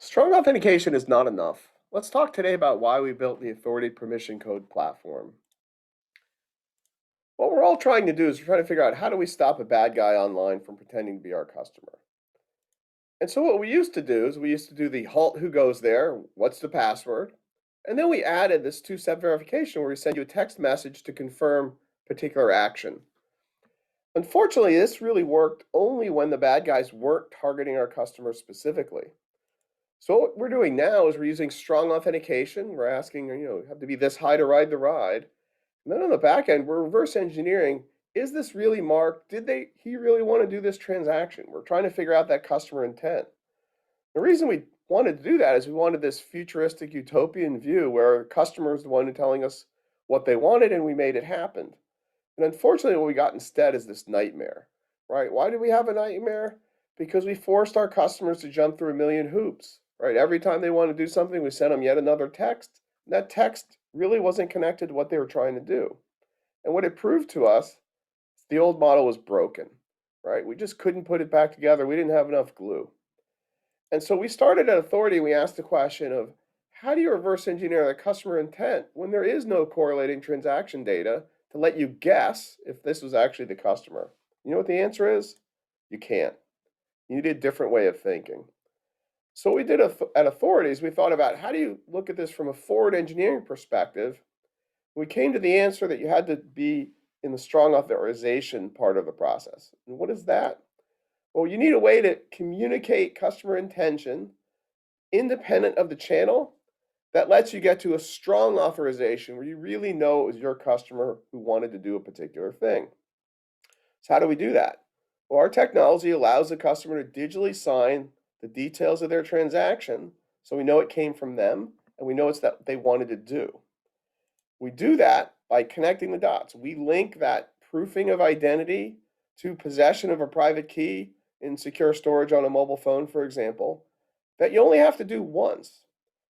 Strong authentication is not enough. Let's talk today about why we built the Authoriti Permission Code platform. What we're all trying to do is we're trying to figure out how do we stop a bad guy online from pretending to be our customer. And so what we used to do is we used to do the halt who goes there, what's the password? And then we added this two-step verification where we send you a text message to confirm particular action. Unfortunately, this really worked only when the bad guys weren't targeting our customers specifically. So what we're doing now is we're using strong authentication. We're asking, you have to be this high to ride the ride. And then on the back end, we're reverse engineering. Is this really Mark? He really want to do this transaction? We're trying to figure out that customer intent. The reason we wanted to do that is we wanted this futuristic utopian view where the customer is the one telling us what they wanted and we made it happen. And unfortunately, what we got instead is this nightmare, right? Why did we have a nightmare? Because we forced our customers to jump through a million hoops, right? Every time they want to do something, we sent them yet another text. And that text really wasn't connected to what they were trying to do. And what it proved to us, the old model was broken, right? We just couldn't put it back together. We didn't have enough glue. And so we started at Authoriti and we asked the question of how do you reverse engineer the customer intent when there is no correlating transaction data to let you guess if this was actually the customer? You know what the answer is? You can't. You need a different way of thinking. So what we did at Authoriti is we thought about how do you look at this from a forward engineering perspective. We came to the answer that you had to be in the strong authorization part of the process. And what is that? Well, you need a way to communicate customer intention independent of the channel that lets you get to a strong authorization where you really know it was your customer who wanted to do a particular thing. So how do we do that? Well, our technology allows the customer to digitally sign the details of their transaction so we know it came from them and we know it's that they wanted to do. We do that by connecting the dots. We link that proofing of identity to possession of a private key in secure storage on a mobile phone, for example, that you only have to do once.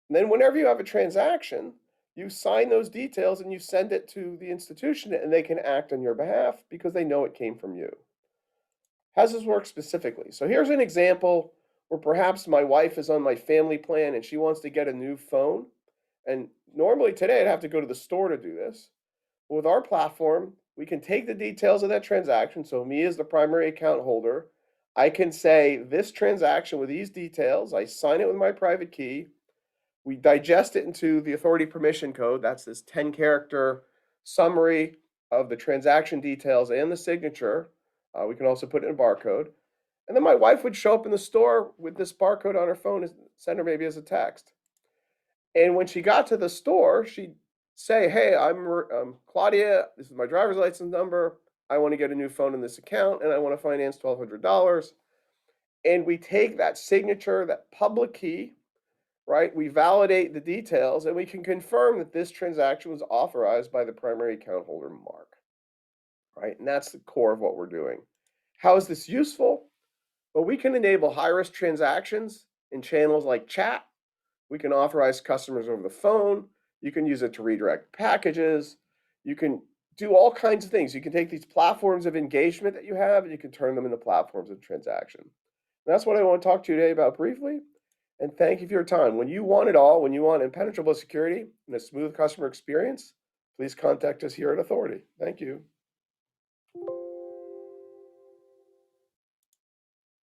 And then whenever you have a transaction, you sign those details and you send it to the institution and they can act on your behalf because they know it came from you. How does this work specifically? So here's an example where perhaps my wife is on my family plan and she wants to get a new phone. And normally today I'd have to go to the store to do this. But with our platform, we can take the details of that transaction. So me as the primary account holder, I can say this transaction with these details, I sign it with my private key. We digest it into the Authoriti Permission Code. That's this 10-character summary of the transaction details and the signature. We can also put in a barcode. And then my wife would show up in the store with this barcode on her phone and send her maybe as a text. And when she got to the store, she'd say, hey, I'm Claudia. This is my driver's license number. I want to get a new phone in this account, and I want to finance $1,200. And we take that signature, that public key, right? We validate the details, and we can confirm that this transaction was authorized by the primary account holder, Mark, right? And that's the core of what we're doing. How is this useful? Well, we can enable high-risk transactions in channels like chat. We can authorize customers over the phone. You can use it to redirect packages. You can do all kinds of things. You can take these platforms of engagement that you have and you can turn them into platforms of transaction. And that's what I want to talk to you today about briefly. And thank you for your time. When you want it all, when you want impenetrable security and a smooth customer experience, please contact us here at Authoriti. Thank you.